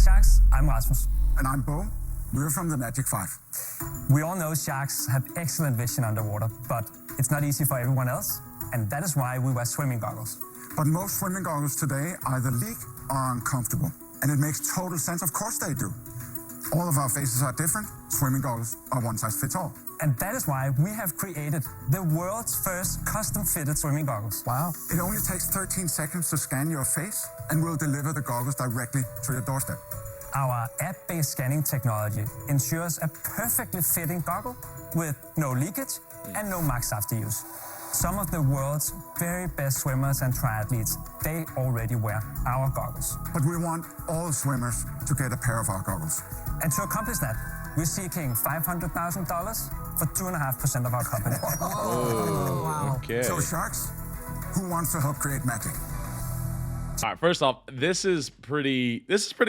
Sharks. I'm Rasmus. And I'm Bo. We're from THEMAGIC5. We all know sharks have excellent vision underwater, but it's not easy for everyone else, and that is why we wear swimming goggles. But most swimming goggles today either leak or uncomfortable. And it makes total sense. Of course they do. All of our faces are different. Swimming goggles are one size fits all. And that is why we have created the world's first custom-fitted swimming goggles. Wow. It only takes 13 seconds to scan your face, and we'll deliver the goggles directly to your doorstep. Our app-based scanning technology ensures a perfectly fitting goggle with no leakage and no marks after use. Some of the world's very best swimmers and triathletes, they already wear our goggles. But we want all swimmers to get a pair of our goggles. And to accomplish that, we're seeking $500,000 for 2.5% of our company. Oh, wow. Okay. So sharks, who wants to help create magic? All right, first off, this is pretty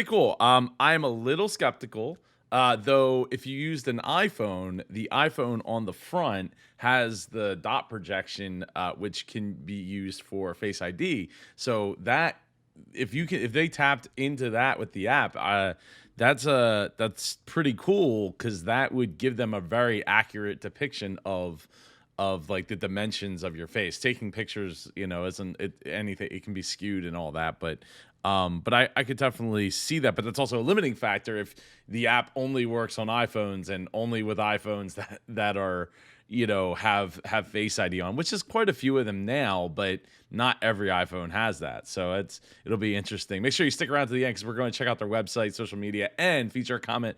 cool. I am a little skeptical, though if you used an iPhone, the iPhone on the front has the dot projection, which can be used for Face ID. So that if they tapped into that with the app, that's pretty cool, because that would give them a very accurate depiction of like the dimensions of your face. Taking pictures, isn't anything, it can be skewed and all that, but I could definitely see that. But that's also a limiting factor if the app only works on iPhones and only with iPhones that are, have Face ID on, which is quite a few of them now, but not every iPhone has that. So it'll be interesting. Make sure you stick around to the end, because we're going to check out their website, social media, and feature a comment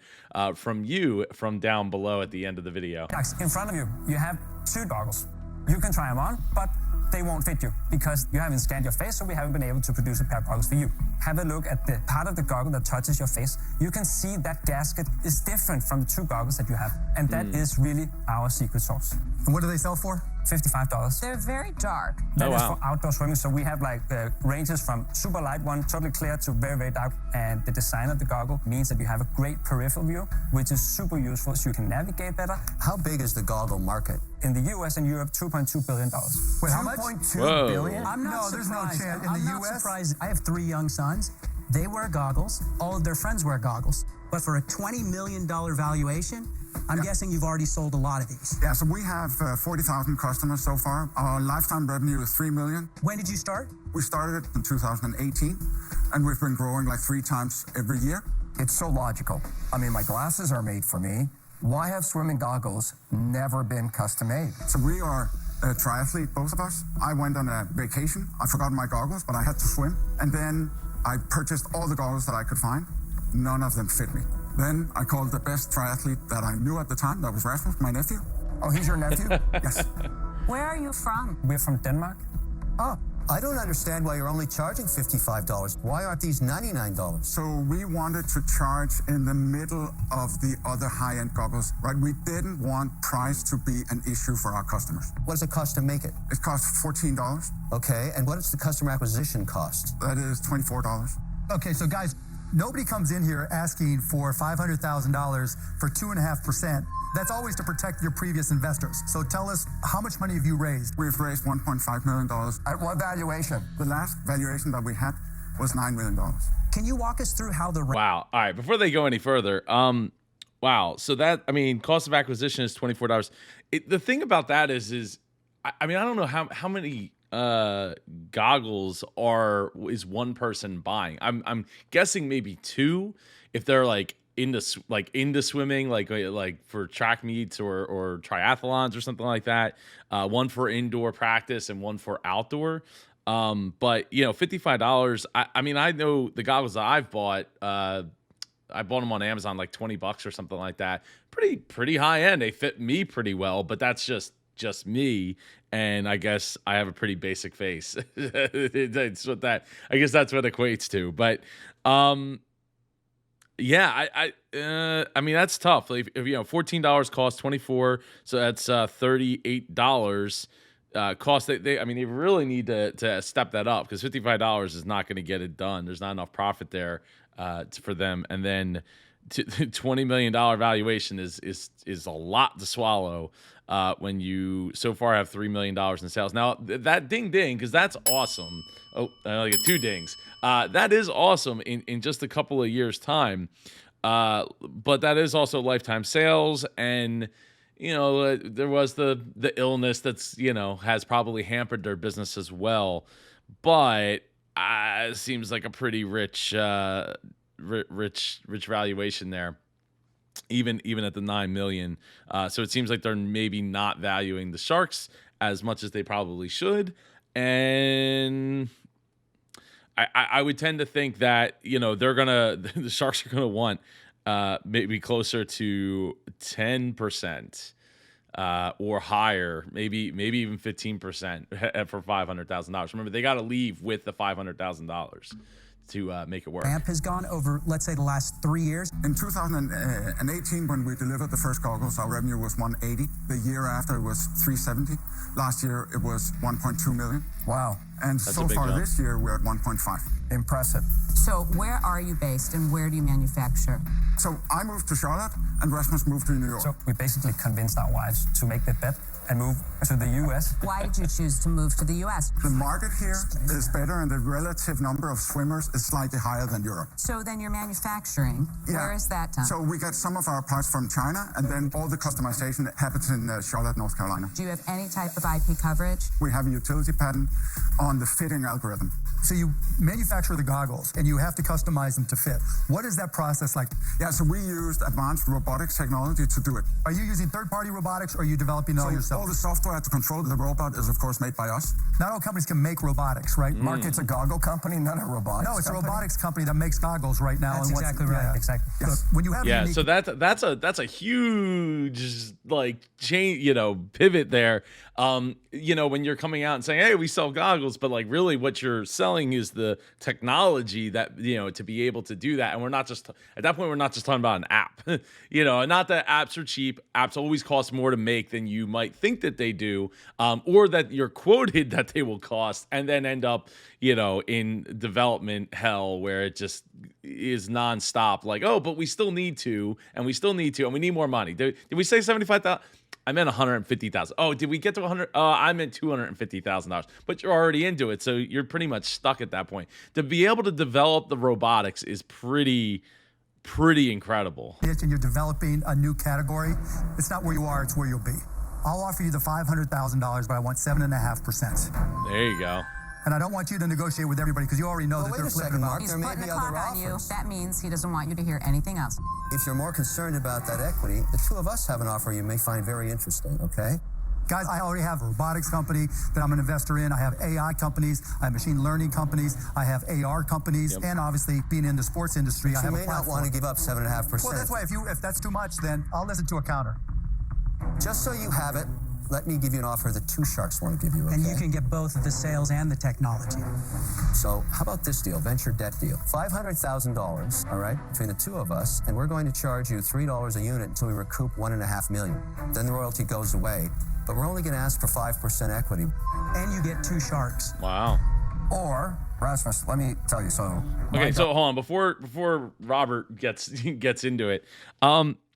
from you from down below at the end of the video. In front of you, you have 2 goggles. You can try them on, but they won't fit you because you haven't scanned your face, so we haven't been able to produce a pair of goggles for you. Have a look at the part of the goggle that touches your face. You can see that gasket is different from the 2 goggles that you have, and that is really our secret sauce. And what do they sell for? $55. They're very dark. That is for outdoor swimming, so we have like ranges from super light one, totally clear, to very, very dark. And the design of the goggle means that you have a great peripheral view, which is super useful, so you can navigate better. How big is the goggle market? In the US and Europe, $2.2 billion. Wait, how much? Whoa. $2 billion? I'm not no, there's no surprised. chance. In I'm the not US? surprised. I have 3 young sons. They wear goggles. All of their friends wear goggles. But for a $20 million valuation, I'm guessing you've already sold a lot of these. Yeah, so we have 40,000 customers so far. Our lifetime revenue is $3 million. When did you start? We started it in 2018, and we've been growing like 3 times every year. It's so logical. I mean, my glasses are made for me. Why have swimming goggles never been custom made? So we are a triathlete, both of us. I went on a vacation. I forgot my goggles, but I had to swim. And then I purchased all the goggles that I could find. None of them fit me. Then I called the best triathlete that I knew at the time. That was Rasmus, my nephew. Oh, he's your nephew? Yes. Where are you from? We're from Denmark. Oh, I don't understand why you're only charging $55. Why aren't these $99? So we wanted to charge in the middle of the other high-end goggles, right? We didn't want price to be an issue for our customers. What does it cost to make it? It costs $14. Okay, and what is the customer acquisition cost? That is $24. Okay, so guys, nobody comes in here asking for $500,000 for 2.5%. That's always to protect your previous investors. So tell us, how much money have you raised? We've raised $1.5 million. At what valuation? The last valuation that we had was $9 million. Can you walk us through how the... Wow. All right. Before they go any further, wow. So cost of acquisition is $24. The thing about that is I don't know how many goggles is one person buying. I'm guessing maybe 2 if they're into swimming, like for track meets or triathlons or something like that. 1 for indoor practice and 1 for outdoor. But $55. I know the goggles that I've bought. I bought them on Amazon like $20 or something like that. Pretty high end. They fit me pretty well, but that's just me, and I guess I have a pretty basic face. That's what I guess that's what it equates to. But yeah, I mean that's tough. If $14 costs $24, so that's $38 cost. They really need to step that up, because $55 is not going to get it done. There's not enough profit there for them. And then $20 million valuation is a lot to swallow when you so far have $3 million in sales. Now that ding, because that's awesome. Oh, I only get 2 dings. That is awesome in just a couple of years' time. But that is also lifetime sales, and there was the illness that's has probably hampered their business as well. But it seems like a pretty rich valuation there, even at the $9 million. So it seems like they're maybe not valuing the Sharks as much as they probably should, and I would tend to think that the Sharks are gonna want maybe closer to 10%. Or higher, maybe even 15% for $500,000. Remember, they got to leave with the $500,000 to make it work. Ramp has gone over, let's say, the last 3 years. In 2018, when we delivered the first goggles, our revenue was 180. The year after, it was 370. Last year, it was 1.2 million. Wow. And so far this year, we're at 1.5. Impressive. So where are you based and where do you manufacture? So I moved to Charlotte, and Rasmus moved to New York. So we basically convinced our wives to make the bet and move to the U.S. Why did you choose to move to the U.S.? The market here is better, and the relative number of swimmers is slightly higher than Europe. So then you're manufacturing. Yeah. Where is that done? So we get some of our parts from China, and then all the customization happens in Charlotte, North Carolina. Do you have any type of IP coverage? We have a utility patent on the fitting algorithm. So you manufacture the goggles and you have to customize them to fit. What is that process like? Yeah, so we used advanced robotics technology to do it. Are you using third-party robotics or are you developing it all yourself? All the software to control the robot is, of course, made by us. Not all companies can make robotics, right? Mark, it's a goggle company, not a robotics No, it's company. a robotics company that makes goggles right now. That's exactly right. Yeah. Exactly. Look, when you have unique, So that's a huge pivot there. When you're coming out and saying, "Hey, we sell goggles," but like really what you're selling is the technology that to be able to do that. And we're not just at that point, we're not just talking about an app. Not that apps are cheap. Apps always cost more to make than you might think that they do, or that you're quoted that they will cost, and then end up in development hell where it just is nonstop. Like, oh, but we still need to, and we need more money. Did we say 75,000? I meant 150,000. Oh, did we get to 100? I meant $250,000. But you're already into it, so you're pretty much stuck at that point. To be able to develop the robotics is pretty incredible. and you're developing a new category, it's not where you are, it's where you'll be. I'll offer you the $500,000, but I want 7.5%. There you go. And I don't want you to negotiate with everybody because you already know that wait they're a second, flipping Mark. out. He's There may putting be a other clock on you. offers. That means he doesn't want you to hear anything else. If you're more concerned about that equity, the two of us have an offer you may find very interesting, okay? Guys, I already have a robotics company that I'm an investor in. I have AI companies. I have machine learning companies. I have AR companies. Yep. And obviously, being in the sports industry, I You have a may not platform. want to give up 7.5%. Well, that's why if that's too much, then I'll listen to a counter. Just so you have it, let me give you an offer that two sharks want to give you, okay? And you can get both the sales and the technology. So how about this deal, venture debt deal? $500,000, all right, between the two of us, and we're going to charge you $3 a unit until we recoup $1.5 million. Then the royalty goes away, but we're only going to ask for 5% equity. And you get 2 sharks. Wow. Or, Rasmus, let me tell you, so... Okay, so hold on. Before Robert gets into it,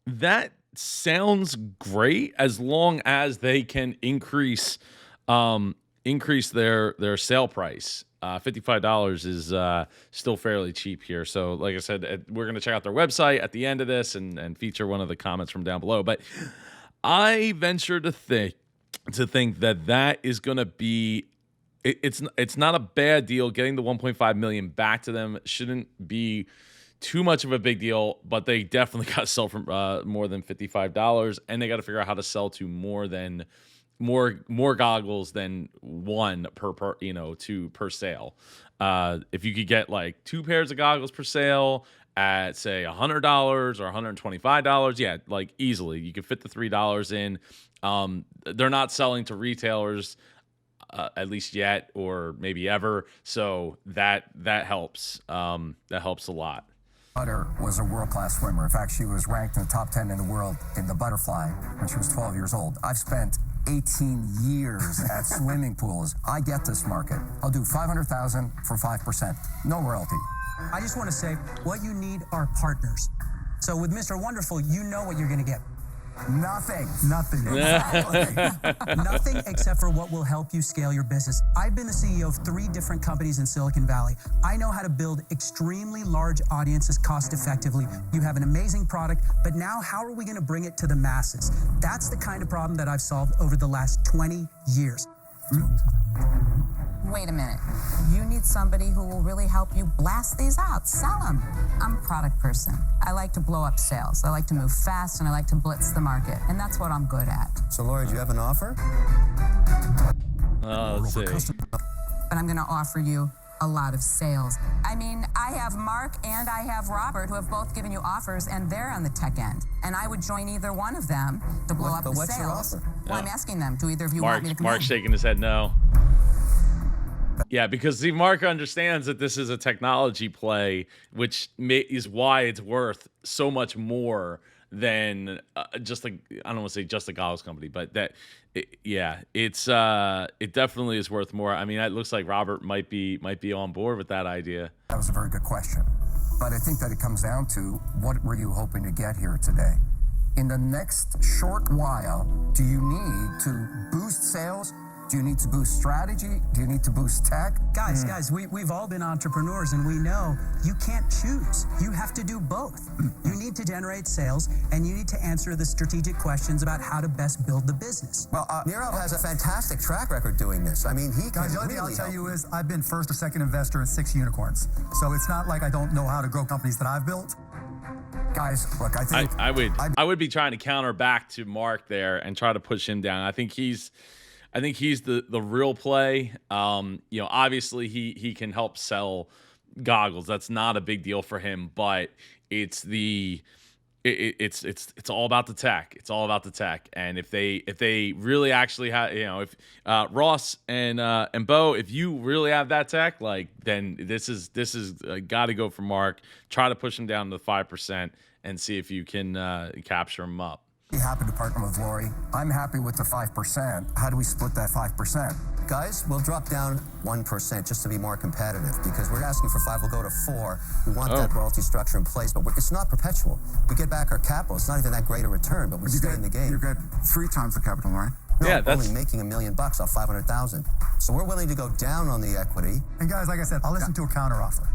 that sounds great as long as they can increase their sale price. $55 is still fairly cheap here. So like I said, we're going to check out their website at the end of this and feature one of the comments from down below. But I venture to think that is going to be it's not a bad deal. Getting the 1.5 million back to them shouldn't be too much of a big deal, but they definitely got to sell for more than $55, and they got to figure out how to sell to more goggles than one two per sale. If you could get like 2 pairs of goggles per sale at say $100 or $125, yeah, like easily you could fit the $3 in. They're not selling to retailers at least yet, or maybe ever, so that helps. That helps a lot. Butter was a world-class swimmer. In fact, she was ranked in the top 10 in the world in the butterfly when she was 12 years old. I've spent 18 years at swimming pools. I get this market. I'll do $500,000 for 5%. No royalty. I just want to say, what you need are partners. So with Mr. Wonderful, you know what you're going to get. Nothing. Nothing. Nothing except for what will help you scale your business. I've been the CEO of 3 different companies in Silicon Valley. I know how to build extremely large audiences cost effectively. You have an amazing product, but now how are we going to bring it to the masses? That's the kind of problem that I've solved over the last 20 years. Wait a minute. You need somebody who will really help you blast these out, sell them. I'm a product person. I like to blow up sales. I like to move fast, and I like to blitz the market, and that's what I'm good at. So, Lori, do you have an offer? Let's see. But I'm going to offer you a lot of sales. I mean, I have Mark and I have Robert who have both given you offers, and they're on the tech end. And I would join either one of them to blow up the what's your sales. offer? Well, I'm asking them, do either of you want me to come Mark's in? shaking his head no. Yeah, because see, Mark understands that this is a technology play, which is why it's worth so much more than just I don't want to say just a goggles company, but that, it definitely is worth more. I mean, it looks like Robert might be on board with that idea. That was a very good question. But I think that it comes down to, what were you hoping to get here today? In the next short while, do you need to boost sales? Do you need to boost strategy? Do you need to boost tech? Guys, we've all been entrepreneurs, and we know you can't choose. You have to do both. You need to generate sales, and you need to answer the strategic questions about how to best build the business. Well, Nirav has a fantastic track record doing this. I mean, he can Guys, the only thing really I'll tell help. you is I've been first or second investor in 6 unicorns. So it's not like I don't know how to grow companies that I've built. Guys, look, I think I would be trying to counter back to Mark there and try to push him down. I think he's the real play. Obviously he can help sell goggles. That's not a big deal for him, but it's all about the tech. It's all about the tech. And if they really actually have, if Ross and Bo, if you really have that tech, then this is got to go for Mark. Try to push him down to 5% and see if you can capture him up. happy to partner with Lori. I'm happy with the 5%. How do we split that 5%? Guys, we'll drop down 1% just to be more competitive, because we're asking for 5, we'll go to 4. We want that royalty structure in place, but it's not perpetual. We get back our capital. It's not even that great a return, but we stay in the game. You get 3 times the capital, right? No, Yeah, we're that's only making $1 million off 500,000. So we're willing to go down on the equity, And guys, like I said, I'll listen to a counteroffer.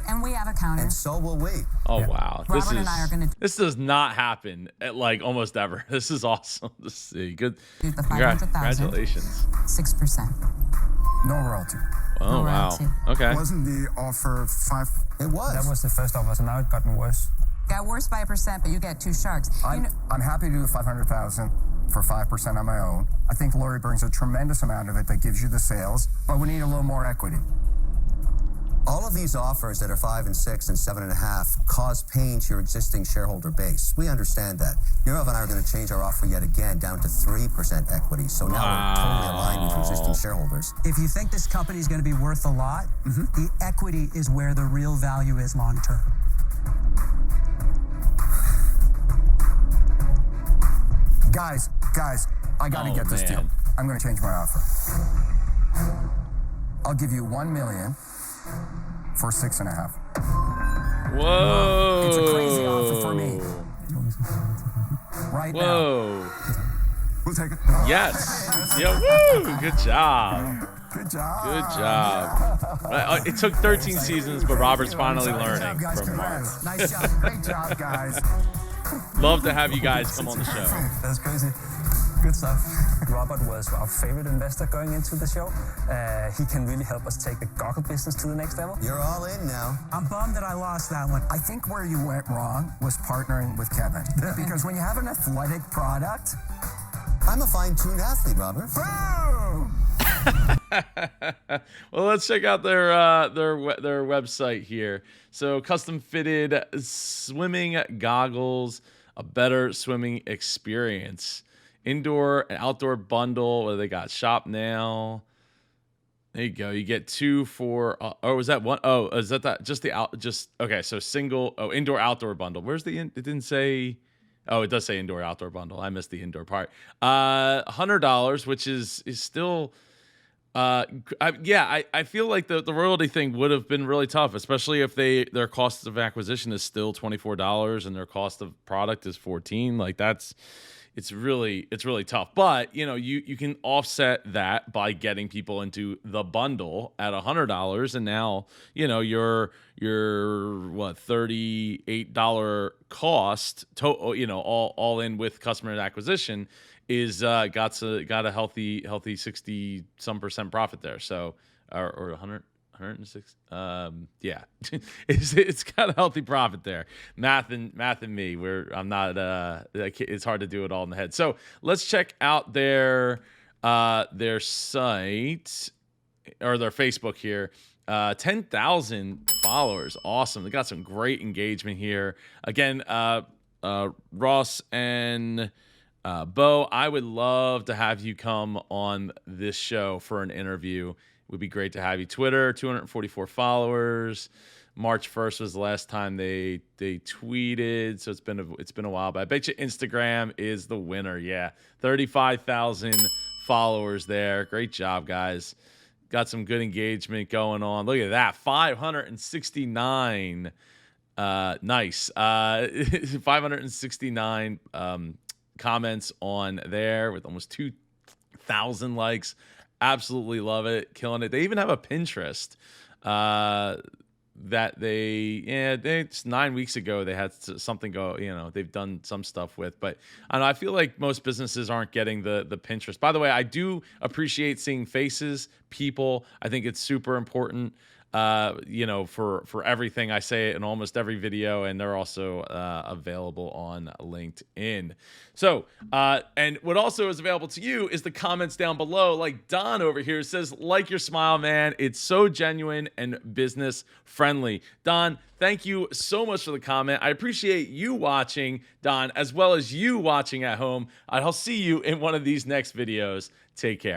And we have a counter. and so will we. Oh wow! Robert and I are going to This does not happen at almost ever. This is awesome to see. Good. do the 500,000. Congratulations. 6%. No royalty. Oh No wow. royalty. Okay. Wasn't the offer 5? It was. That was the first offer, so now it's gotten worse. Got worse by 1%, but you get 2 sharks. I'm happy to do the 500,000 for 5% on my own. I think Lori brings a tremendous amount of it that gives you the sales, but we need a little more equity. All of these offers that are 5 and 6 and 7.5 cause pain to your existing shareholder base. We understand that. Nirav and I are going to change our offer yet again down to 3% equity. So now we're totally aligned with your existing shareholders. If you think this company is going to be worth a lot, the equity is where the real value is long term. Guys, I got to Oh, get this deal. man. I'm going to change my offer. I'll give you $1 million for 6.5. Whoa. It's a crazy offer for me. Right now. Whoa. We'll take it. Yes. Yeah. Woo. Good job. Good job. Good job. It took 13 seasons, but Robert's finally Good learning job, guys. from Mark. Congrats. Nice job. Great job, guys. Love to have you guys come on the show. That's crazy. Good stuff. Robert was our favorite investor going into the show. He can really help us take the goggle business to the next level. You're all in now. I'm bummed that I lost that one. I think where you went wrong was partnering with Kevin. Because when you have an athletic product, I'm a fine-tuned athlete, Robert. boom! Well, let's check out their website here. So, custom fitted swimming goggles, a better swimming experience. Indoor and outdoor bundle. What do they got? Shop now. There you go. You get 2 for. Oh, is that one? Oh, is that just the out? Just okay. So single. Oh, indoor outdoor bundle. Where's the? It didn't say. Oh, it does say indoor outdoor bundle. I missed the indoor part. $100, which is still I feel like the royalty thing would have been really tough, especially if their cost of acquisition is still $24 and their cost of product is $14. Like it's really tough. But you can offset that by getting people into the bundle at $100, and now your what $38 cost all in with customer acquisition is got a healthy 60% profit there. So or 106. Yeah, it's got a healthy profit there. Math and me, I'm not. It's hard to do it all in the head. So let's check out their site or their Facebook here. 10,000 followers, awesome. They got some great engagement here. Again, Ross and Bo, I would love to have you come on this show for an interview. It would be great to have you. Twitter, 244 followers. March 1st was the last time they tweeted, so it's been a while. But I bet you Instagram is the winner. Yeah, 35,000 followers there. Great job, guys. Got some good engagement going on. Look at that, 569. Nice. 569 comments on there with almost 2,000 likes. Absolutely love it. Killing it. They even have a Pinterest that it's 9 weeks ago they had something go, they've done some stuff with, but I feel like most businesses aren't getting the Pinterest. By the way, I do appreciate seeing faces, people. I think it's super important. For everything. I say it in almost every video, and they're also available on LinkedIn. So, and what also is available to you is the comments down below. Like Don over here says, like your smile, man. It's so genuine and business friendly. Don, thank you so much for the comment. I appreciate you watching, Don, as well as you watching at home. I'll see you in one of these next videos. Take care.